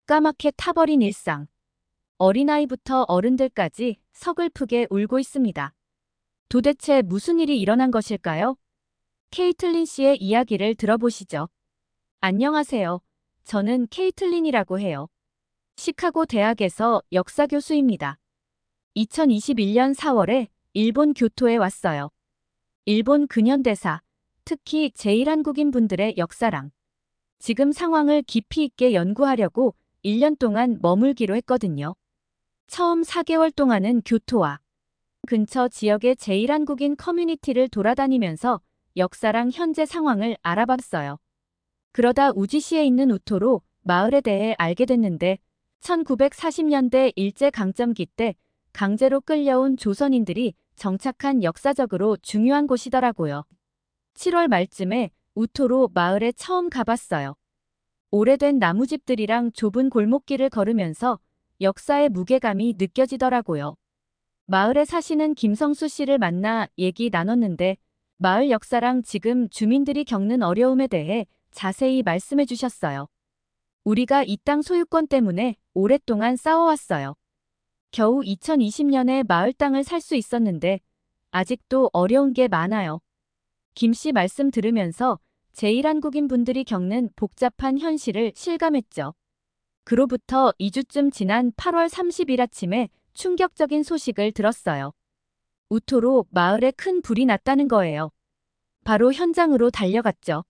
까맣게 타버린 일상. 어린아이부터 어른들까지 서글프게 울고 있습니다. 도대체 무슨 일이 일어난 것일까요? 케이틀린 씨의 이야기를 들어보시죠. 안녕하세요. 저는 케이틀린이라고 해요. 시카고 대학에서 역사 교수입니다. 2021년 4월에 일본 교토에 왔어요. 일본 근현대사, 특히 제1한국인 분들의 역사랑 지금 상황을 깊이 있게 연구하려고 1년 동안 머물기로 했거든요. 처음 4개월 동안은 교토와 근처 지역의 제1한국인 커뮤니티를 돌아다니면서 역사랑 현재 상황을 알아봤어요. 그러다 우지시에 있는 우토로 마을에 대해 알게 됐는데 1940년대 일제강점기 때 강제로 끌려온 조선인들이 정착한 역사적으로 중요한 곳이더라고요. 7월 말쯤에 우토로 마을에 처음 가봤어요. 오래된 나무집들이랑 좁은 골목길을 걸으면서 역사의 무게감이 느껴지더라고요. 마을에 사시는 김성수 씨를 만나 얘기 나눴는데 마을 역사랑 지금 주민들이 겪는 어려움에 대해 자세히 말씀해 주셨어요. 우리가 이 땅 소유권 때문에 오랫동안 싸워왔어요. 겨우 2020년에 마을 땅을 살 수 있었는데 아직도 어려운 게 많아요. 김 씨 말씀 들으면서 제1한국인 분들이 겪는 복잡한 현실을 실감했죠. 그로부터 2주쯤 지난 8월 30일 아침에 충격적인 소식을 들었어요. 우토로 마을에 큰 불이 났다는 거예요. 바로 현장으로 달려갔죠.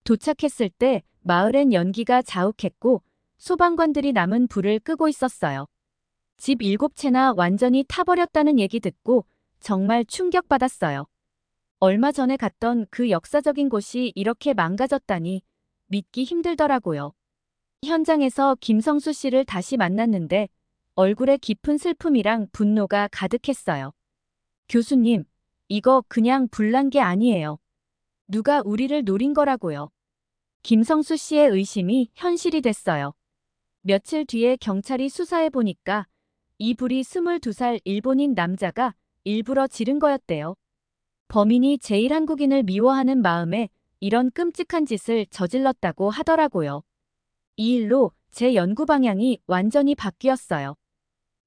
도착했을 때 마을엔 연기가 자욱했고 소방관들이 남은 불을 끄고 있었어요. 집 7채나 완전히 타버렸다는 얘기 듣고 정말 충격받았어요. 얼마 전에 갔던 그 역사적인 곳이 이렇게 망가졌다니 믿기 힘들더라고요. 현장에서 김성수 씨를 다시 만났는데 얼굴에 깊은 슬픔이랑 분노가 가득했어요. 교수님, 이거 그냥 불난 게 아니에요. 누가 우리를 노린 거라고요. 김성수 씨의 의심이 현실이 됐어요. 며칠 뒤에 경찰이 수사해 보니까 이 불이 22살 일본인 남자가 일부러 지른 거였대요. 범인이 제1한국인을 미워하는 마음에 이런 끔찍한 짓을 저질렀다고 하더라고요. 이 일로 제 연구 방향이 완전히 바뀌었어요.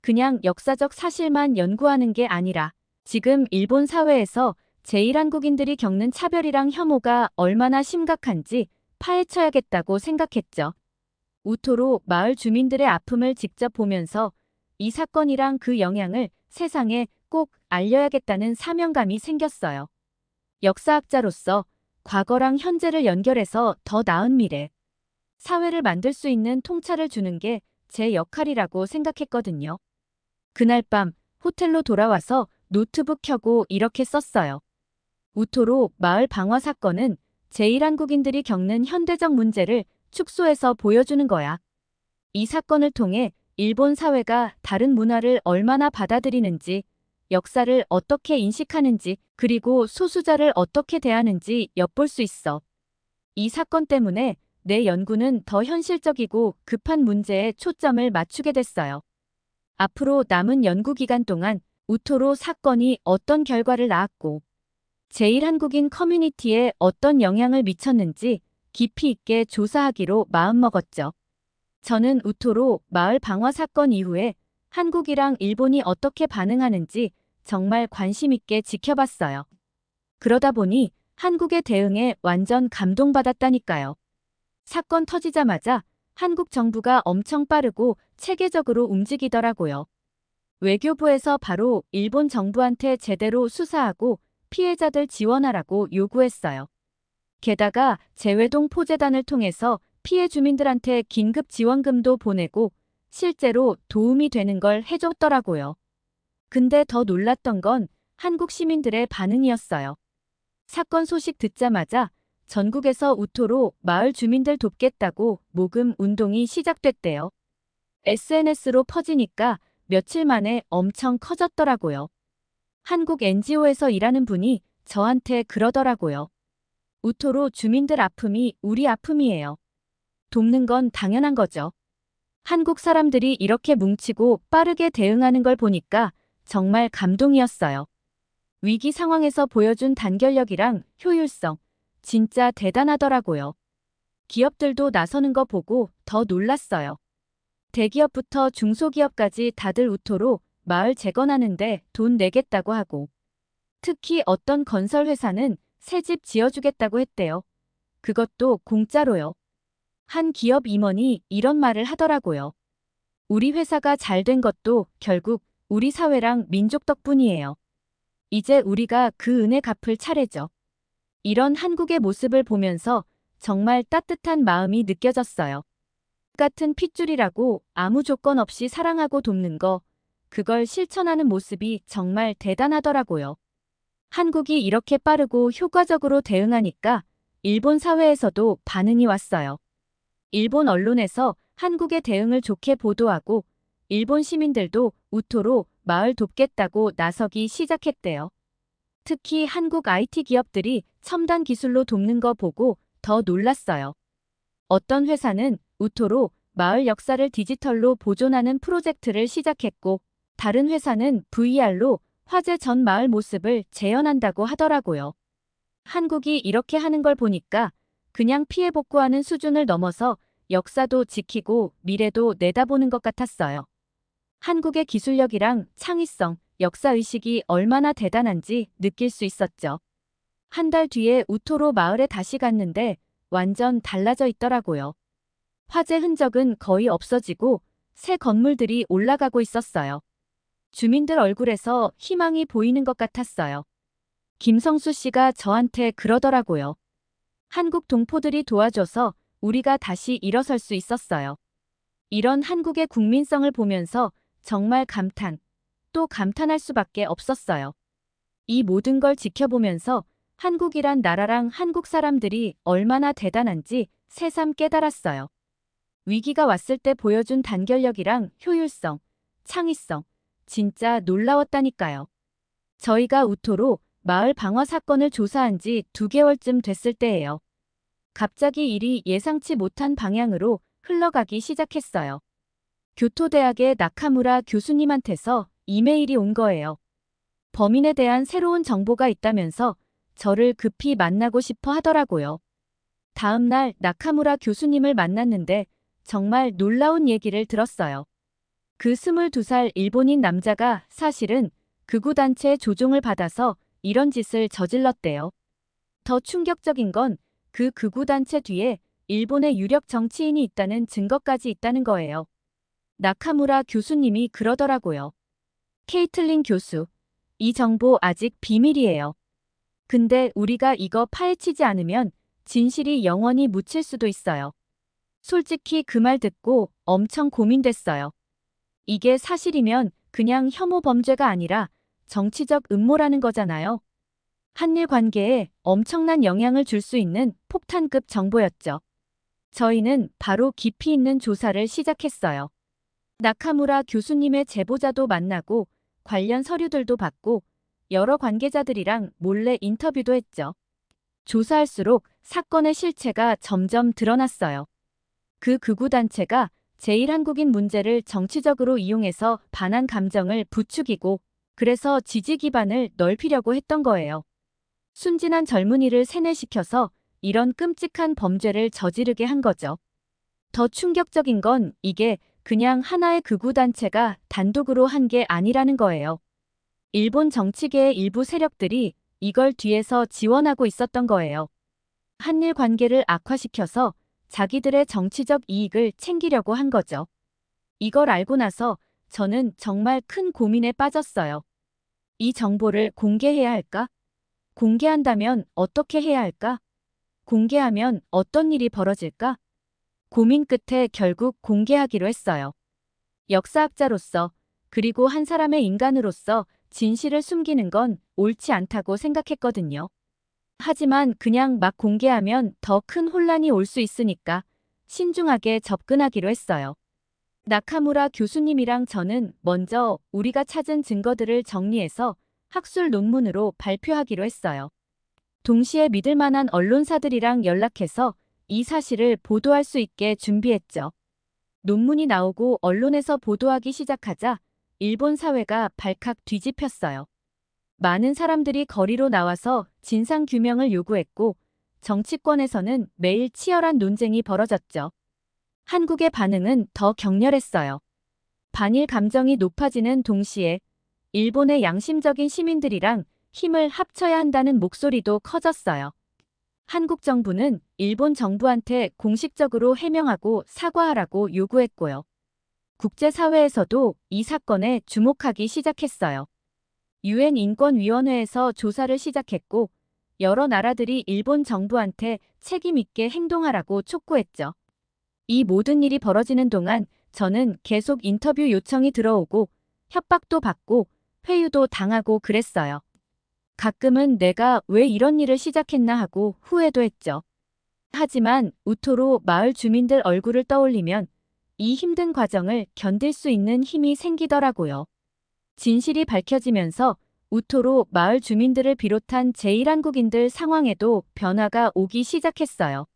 그냥 역사적 사실만 연구하는 게 아니라 지금 일본 사회에서 제1한국인들이 겪는 차별이랑 혐오가 얼마나 심각한지 파헤쳐야겠다고 생각했죠. 우토로 마을 주민들의 아픔을 직접 보면서 이 사건이랑 그 영향을 세상에 꼭 알려야겠다는 사명감이 생겼어요. 역사학자로서 과거랑 현재를 연결해서 더 나은 미래, 사회를 만들 수 있는 통찰을 주는 게 제 역할이라고 생각했거든요. 그날 밤 호텔로 돌아와서 노트북 켜고 이렇게 썼어요. 우토로 마을 방화 사건은 제1한국인들이 겪는 현대적 문제를 축소해서 보여주는 거야. 이 사건을 통해 일본 사회가 다른 문화를 얼마나 받아들이는지, 역사를 어떻게 인식하는지, 그리고 소수자를 어떻게 대하는지 엿볼 수 있어. 이 사건 때문에 내 연구는 더 현실적이고 급한 문제에 초점을 맞추게 됐어요. 앞으로 남은 연구 기간 동안 우토로 사건이 어떤 결과를 낳았고 제1한국인 커뮤니티에 어떤 영향을 미쳤는지 깊이 있게 조사하기로 마음먹었죠. 저는 우토로 마을 방화 사건 이후에 한국이랑 일본이 어떻게 반응하는지 정말 관심 있게 지켜봤어요. 그러다 보니 한국의 대응에 완전 감동받았다니까요. 사건 터지자마자 한국 정부가 엄청 빠르고 체계적으로 움직이더라고요. 외교부에서 바로 일본 정부한테 제대로 수사하고 피해자들 지원하라고 요구했어요. 게다가 재외동 포재단을 통해서 피해 주민들한테 긴급 지원금도 보내고 실제로 도움이 되는 걸 해줬더라고요. 근데 더 놀랐던 건 한국 시민들의 반응이었어요. 사건 소식 듣자마자 전국에서 우토로 마을 주민들 돕겠다고 모금 운동이 시작됐대요. SNS로 퍼지니까 며칠 만에 엄청 커졌더라고요. 한국 NGO에서 일하는 분이 저한테 그러더라고요. 우토로 주민들 아픔이 우리 아픔이에요. 돕는 건 당연한 거죠. 한국 사람들이 이렇게 뭉치고 빠르게 대응하는 걸 보니까 정말 감동이었어요. 위기 상황에서 보여준 단결력이랑 효율성, 진짜 대단하더라고요. 기업들도 나서는 거 보고 더 놀랐어요. 대기업부터 중소기업까지 다들 우토로 마을 재건하는데 돈 내겠다고 하고, 특히 어떤 건설회사는 새 집 지어주겠다고 했대요. 그것도 공짜로요. 한 기업 임원이 이런 말을 하더라고요. 우리 회사가 잘 된 것도 결국 우리 사회랑 민족 덕분이에요. 이제 우리가 그 은혜 갚을 차례죠. 이런 한국의 모습을 보면서 정말 따뜻한 마음이 느껴졌어요. 같은 핏줄이라고 아무 조건 없이 사랑하고 돕는 거, 그걸 실천하는 모습이 정말 대단하더라고요. 한국이 이렇게 빠르고 효과적으로 대응하니까 일본 사회에서도 반응이 왔어요. 일본 언론에서 한국의 대응을 좋게 보도하고 일본 시민들도 우토로 마을 돕겠다고 나서기 시작했대요. 특히 한국 IT 기업들이 첨단 기술로 돕는 거 보고 더 놀랐어요. 어떤 회사는 우토로 마을 역사를 디지털로 보존하는 프로젝트를 시작했고, 다른 회사는 VR로 화재 전 마을 모습을 재현한다고 하더라고요. 한국이 이렇게 하는 걸 보니까 그냥 피해 복구하는 수준을 넘어서 역사도 지키고 미래도 내다보는 것 같았어요. 한국의 기술력이랑 창의성, 역사의식이 얼마나 대단한지 느낄 수 있었죠. 한 달 뒤에 우토로 마을에 다시 갔는데 완전 달라져 있더라고요. 화재 흔적은 거의 없어지고 새 건물들이 올라가고 있었어요. 주민들 얼굴에서 희망이 보이는 것 같았어요. 김성수 씨가 저한테 그러더라고요. 한국 동포들이 도와줘서 우리가 다시 일어설 수 있었어요. 이런 한국의 국민성을 보면서 정말 감탄, 또 감탄할 수밖에 없었어요. 이 모든 걸 지켜보면서 한국이란 나라랑 한국 사람들이 얼마나 대단한지 새삼 깨달았어요. 위기가 왔을 때 보여준 단결력이랑 효율성, 창의성, 진짜 놀라웠다니까요. 저희가 우토로 마을 방화 사건을 조사한 지 2개월쯤 됐을 때예요. 갑자기 일이 예상치 못한 방향으로 흘러가기 시작했어요. 교토대학의 나카무라 교수님한테서 이메일이 온 거예요. 범인에 대한 새로운 정보가 있다면서 저를 급히 만나고 싶어 하더라고요. 다음 날 나카무라 교수님을 만났는데 정말 놀라운 얘기를 들었어요. 그 22살 일본인 남자가 사실은 극우단체의 조종을 받아서 이런 짓을 저질렀대요. 더 충격적인 건 그 극우단체 뒤에 일본의 유력 정치인이 있다는 증거까지 있다는 거예요. 나카무라 교수님이 그러더라고요. 케이틀린 교수, 이 정보 아직 비밀이에요. 근데 우리가 이거 파헤치지 않으면 진실이 영원히 묻힐 수도 있어요. 솔직히 그 말 듣고 엄청 고민됐어요. 이게 사실이면 그냥 혐오 범죄가 아니라 정치적 음모라는 거잖아요. 한일 관계에 엄청난 영향을 줄 수 있는 폭탄급 정보였죠. 저희는 바로 깊이 있는 조사를 시작했어요. 나카무라 교수님의 제보자도 만나고 관련 서류들도 받고 여러 관계자들이랑 몰래 인터뷰도 했죠. 조사할수록 사건의 실체가 점점 드러났어요. 그 극우단체가 제1한국인 문제를 정치적으로 이용해서 반한 감정을 부추기고 그래서 지지 기반을 넓히려고 했던 거예요. 순진한 젊은이를 세뇌시켜서 이런 끔찍한 범죄를 저지르게 한 거죠. 더 충격적인 건 이게 그냥 하나의 극우단체가 단독으로 한 게 아니라는 거예요. 일본 정치계의 일부 세력들이 이걸 뒤에서 지원하고 있었던 거예요. 한일 관계를 악화시켜서 자기들의 정치적 이익을 챙기려고 한 거죠. 이걸 알고 나서 저는 정말 큰 고민에 빠졌어요. 이 정보를 공개해야 할까? 공개한다면 어떻게 해야 할까? 공개하면 어떤 일이 벌어질까? 고민 끝에 결국 공개하기로 했어요. 역사학자로서 그리고 한 사람의 인간으로서 진실을 숨기는 건 옳지 않다고 생각했거든요. 하지만 그냥 막 공개하면 더 큰 혼란이 올 수 있으니까 신중하게 접근하기로 했어요. 나카무라 교수님이랑 저는 먼저 우리가 찾은 증거들을 정리해서 학술 논문으로 발표하기로 했어요. 동시에 믿을 만한 언론사들이랑 연락해서 이 사실을 보도할 수 있게 준비했죠. 논문이 나오고 언론에서 보도하기 시작하자 일본 사회가 발칵 뒤집혔어요. 많은 사람들이 거리로 나와서 진상규명을 요구했고 정치권에서는 매일 치열한 논쟁이 벌어졌죠. 한국의 반응은 더 격렬했어요. 반일 감정이 높아지는 동시에 일본의 양심적인 시민들이랑 힘을 합쳐야 한다는 목소리도 커졌어요. 한국 정부는 일본 정부한테 공식적으로 해명하고 사과하라고 요구했고요. 국제사회에서도 이 사건에 주목하기 시작했어요. 유엔 인권위원회에서 조사를 시작했고 여러 나라들이 일본 정부한테 책임 있게 행동하라고 촉구했죠. 이 모든 일이 벌어지는 동안 저는 계속 인터뷰 요청이 들어오고 협박도 받고 회유도 당하고 그랬어요. 가끔은 내가 왜 이런 일을 시작했나 하고 후회도 했죠. 하지만 우토로 마을 주민들 얼굴을 떠올리면 이 힘든 과정을 견딜 수 있는 힘이 생기더라고요. 진실이 밝혀지면서 우토로 마을 주민들을 비롯한 제1한국인들 상황에도 변화가 오기 시작했어요.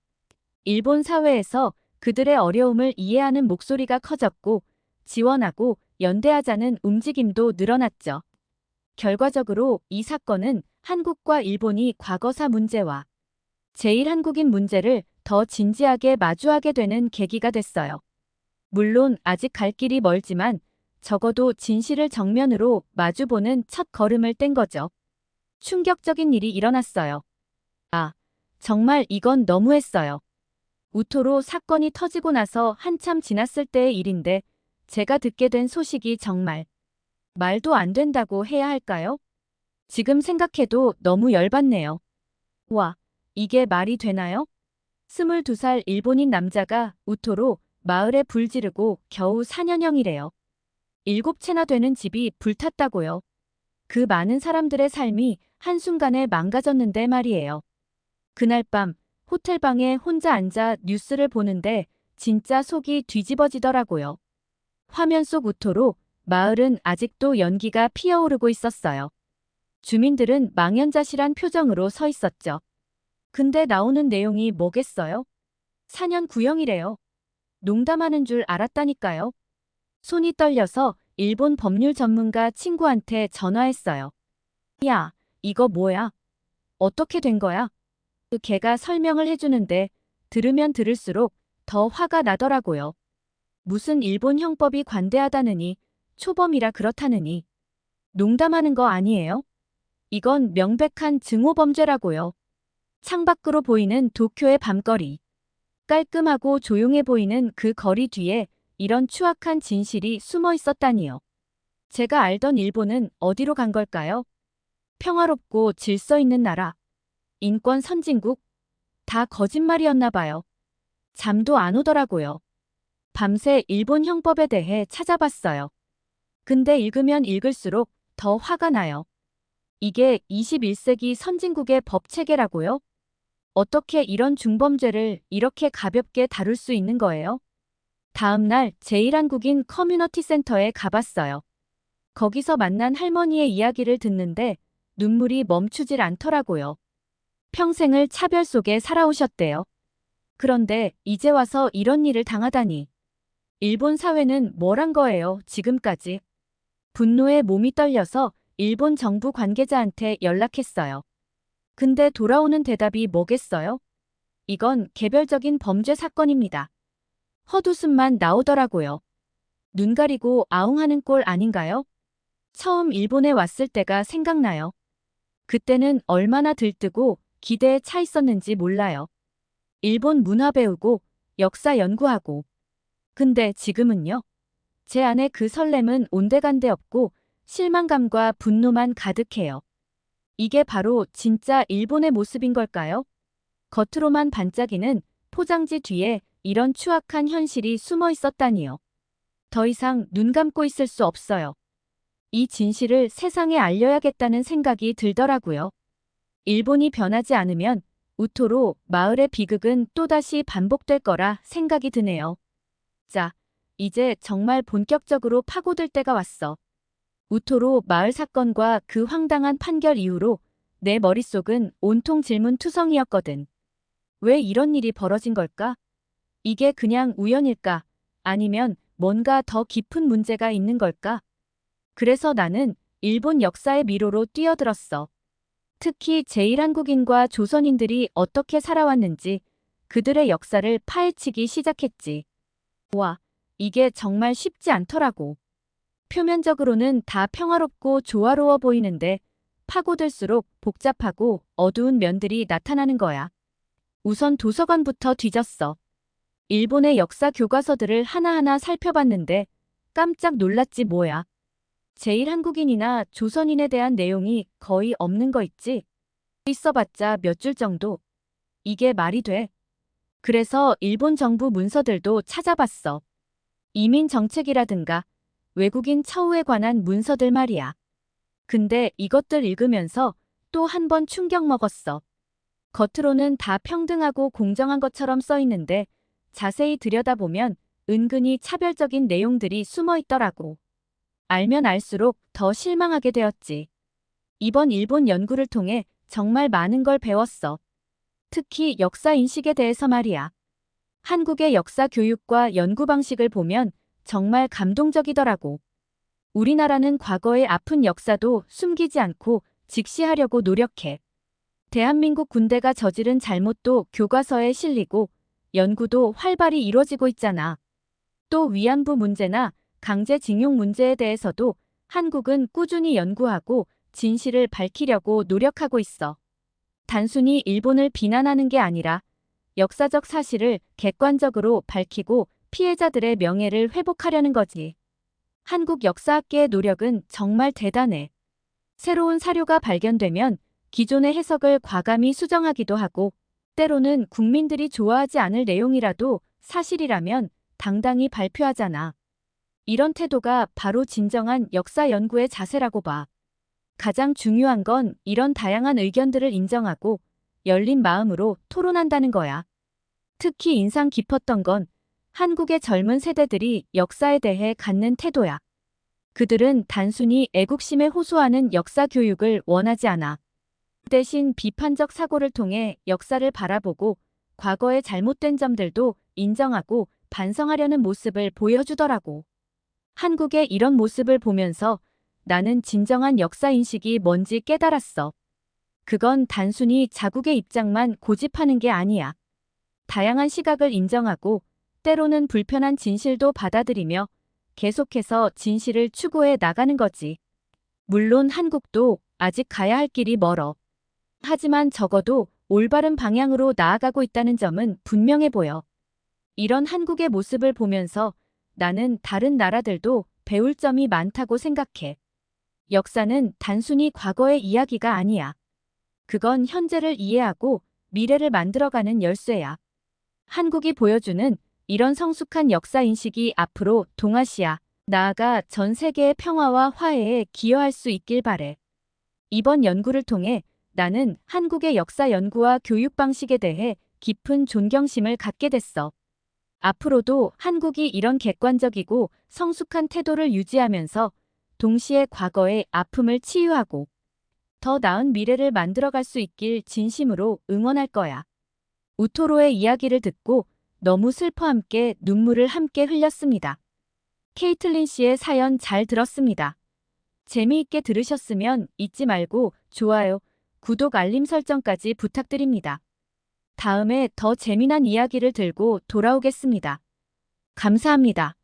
일본 사회에서 그들의 어려움을 이해하는 목소리가 커졌고 지원하고 연대하자는 움직임도 늘어났죠. 결과적으로 이 사건은 한국과 일본이 과거사 문제와 제1한국인 문제를 더 진지하게 마주하게 되는 계기가 됐어요. 물론 아직 갈 길이 멀지만 적어도 진실을 정면으로 마주보는 첫 걸음을 뗀 거죠. 충격적인 일이 일어났어요. 아, 정말 이건 너무했어요. 우토로 사건이 터지고 나서 한참 지났을 때의 일인데 제가 듣게 된 소식이 정말 말도 안 된다고 해야 할까요? 지금 생각해도 너무 열받네요. 와, 이게 말이 되나요? 22살 일본인 남자가 우토로 마을에 불 지르고 겨우 4년형이래요. 7채나 되는 집이 불탔다고요. 그 많은 사람들의 삶이 한순간에 망가졌는데 말이에요. 그날 밤 호텔방에 혼자 앉아 뉴스를 보는데 진짜 속이 뒤집어지더라고요. 화면 속 우토로 마을은 아직도 연기가 피어오르고 있었어요. 주민들은 망연자실한 표정으로 서 있었죠. 근데 나오는 내용이 뭐겠어요? 4년 구형이래요. 농담하는 줄 알았다니까요. 손이 떨려서 일본 법률 전문가 친구한테 전화했어요. 야, 이거 뭐야? 어떻게 된 거야? 걔가 설명을 해주는데 들으면 들을수록 더 화가 나더라고요. 무슨 일본 형법이 관대하다느니 초범이라 그렇다느니 농담하는 거 아니에요? 이건 명백한 증오범죄라고요. 창밖으로 보이는 도쿄의 밤거리. 깔끔하고 조용해 보이는 그 거리 뒤에 이런 추악한 진실이 숨어 있었다니요. 제가 알던 일본은 어디로 간 걸까요? 평화롭고 질서 있는 나라, 인권 선진국? 다 거짓말이었나 봐요. 잠도 안 오더라고요. 밤새 일본 형법에 대해 찾아봤어요. 근데 읽으면 읽을수록 더 화가 나요. 이게 21세기 선진국의 법 체계라고요? 어떻게 이런 중범죄를 이렇게 가볍게 다룰 수 있는 거예요? 다음 날 제1한국인 커뮤니티 센터에 가봤어요. 거기서 만난 할머니의 이야기를 듣는데 눈물이 멈추질 않더라고요. 평생을 차별 속에 살아오셨대요. 그런데 이제 와서 이런 일을 당하다니. 일본 사회는 뭘 한 거예요, 지금까지. 분노에 몸이 떨려서 일본 정부 관계자한테 연락했어요. 근데 돌아오는 대답이 뭐겠어요? 이건 개별적인 범죄 사건입니다. 헛웃음만 나오더라고요. 눈 가리고 아웅하는 꼴 아닌가요? 처음 일본에 왔을 때가 생각나요. 그때는 얼마나 들뜨고 기대에 차 있었는지 몰라요. 일본 문화 배우고 역사 연구하고. 근데 지금은요? 제 안에 그 설렘은 온데간데 없고 실망감과 분노만 가득해요. 이게 바로 진짜 일본의 모습인 걸까요? 겉으로만 반짝이는 포장지 뒤에 이런 추악한 현실이 숨어 있었다니요. 더 이상 눈 감고 있을 수 없어요. 이 진실을 세상에 알려야겠다는 생각이 들더라고요. 일본이 변하지 않으면 우토로 마을의 비극은 또다시 반복될 거라 생각이 드네요. 자, 이제 정말 본격적으로 파고들 때가 왔어. 우토로 마을 사건과 그 황당한 판결 이후로 내 머릿속은 온통 질문 투성이었거든. 왜 이런 일이 벌어진 걸까? 이게 그냥 우연일까? 아니면 뭔가 더 깊은 문제가 있는 걸까? 그래서 나는 일본 역사의 미로로 뛰어들었어. 특히 제1한국인과 조선인들이 어떻게 살아왔는지 그들의 역사를 파헤치기 시작했지. 와, 이게 정말 쉽지 않더라고. 표면적으로는 다 평화롭고 조화로워 보이는데 파고들수록 복잡하고 어두운 면들이 나타나는 거야. 우선 도서관부터 뒤졌어. 일본의 역사 교과서들을 하나하나 살펴봤는데 깜짝 놀랐지 뭐야. 제일 한국인이나 조선인에 대한 내용이 거의 없는 거 있지? 있어봤자 몇 줄 정도. 이게 말이 돼? 그래서 일본 정부 문서들도 찾아봤어. 이민 정책이라든가 외국인 처우에 관한 문서들 말이야. 근데 이것들 읽으면서 또 한 번 충격 먹었어. 겉으로는 다 평등하고 공정한 것처럼 써 있는데 자세히 들여다보면 은근히 차별적인 내용들이 숨어 있더라고. 알면 알수록 더 실망하게 되었지. 이번 일본 연구를 통해 정말 많은 걸 배웠어. 특히 역사 인식에 대해서 말이야. 한국의 역사 교육과 연구 방식을 보면 정말 감동적이더라고. 우리나라는 과거의 아픈 역사도 숨기지 않고 직시하려고 노력해. 대한민국 군대가 저지른 잘못도 교과서에 실리고 연구도 활발히 이루어지고 있잖아. 또 위안부 문제나 강제징용 문제에 대해서도 한국은 꾸준히 연구하고 진실을 밝히려고 노력하고 있어. 단순히 일본을 비난하는 게 아니라 역사적 사실을 객관적으로 밝히고 피해자들의 명예를 회복하려는 거지. 한국 역사학계의 노력은 정말 대단해. 새로운 사료가 발견되면 기존의 해석을 과감히 수정하기도 하고, 때로는 국민들이 좋아하지 않을 내용이라도 사실이라면 당당히 발표하잖아. 이런 태도가 바로 진정한 역사 연구의 자세라고 봐. 가장 중요한 건 이런 다양한 의견들을 인정하고 열린 마음으로 토론한다는 거야. 특히 인상 깊었던 건 한국의 젊은 세대들이 역사에 대해 갖는 태도야. 그들은 단순히 애국심에 호소하는 역사 교육을 원하지 않아. 대신 비판적 사고를 통해 역사를 바라보고 과거의 잘못된 점들도 인정하고 반성하려는 모습을 보여주더라고. 한국의 이런 모습을 보면서 나는 진정한 역사 인식이 뭔지 깨달았어. 그건 단순히 자국의 입장만 고집하는 게 아니야. 다양한 시각을 인정하고 때로는 불편한 진실도 받아들이며 계속해서 진실을 추구해 나가는 거지. 물론 한국도 아직 가야 할 길이 멀어. 하지만 적어도 올바른 방향으로 나아가고 있다는 점은 분명해 보여. 이런 한국의 모습을 보면서 나는 다른 나라들도 배울 점이 많다고 생각해. 역사는 단순히 과거의 이야기가 아니야. 그건 현재를 이해하고 미래를 만들어가는 열쇠야. 한국이 보여주는 이런 성숙한 역사 인식이 앞으로 동아시아, 나아가 전 세계의 평화와 화해에 기여할 수 있길 바래. 이번 연구를 통해 나는 한국의 역사 연구와 교육 방식에 대해 깊은 존경심을 갖게 됐어. 앞으로도 한국이 이런 객관적이고 성숙한 태도를 유지하면서 동시에 과거의 아픔을 치유하고 더 나은 미래를 만들어갈 수 있길 진심으로 응원할 거야. 우토로의 이야기를 듣고 너무 슬퍼 함께 눈물을 함께 흘렸습니다. 케이틀린 씨의 사연 잘 들었습니다. 재미있게 들으셨으면 잊지 말고 좋아요, 구독 알림 설정까지 부탁드립니다. 다음에 더 재미난 이야기를 들고 돌아오겠습니다. 감사합니다.